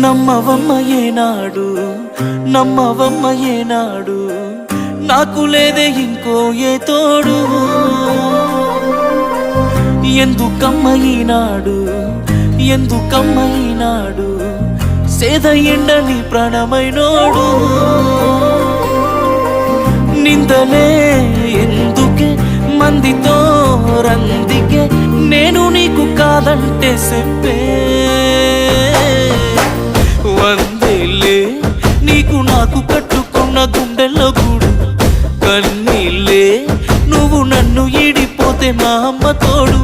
నమ్మవమ్మ ఏనాడు నమ్మవమ్మ ఏనాడు నాకు లేదే ఇంకో ఏ తోడు ఎందుకమ్మ ఈనాడు ఎందుకమ్మ ఈనాడు సేద ఎండని ప్రాణమైనోడు నిందలే ఎందుకే మందితో రందికే నేను నీకు కాదంటే చెప్పే వందేలే నీకు నాకు కట్టుకున్న గుండెల్లో గూడు కన్నీళ్ళే నువ్వు నన్ను ఈడిపోతే మా అమ్మ తోడు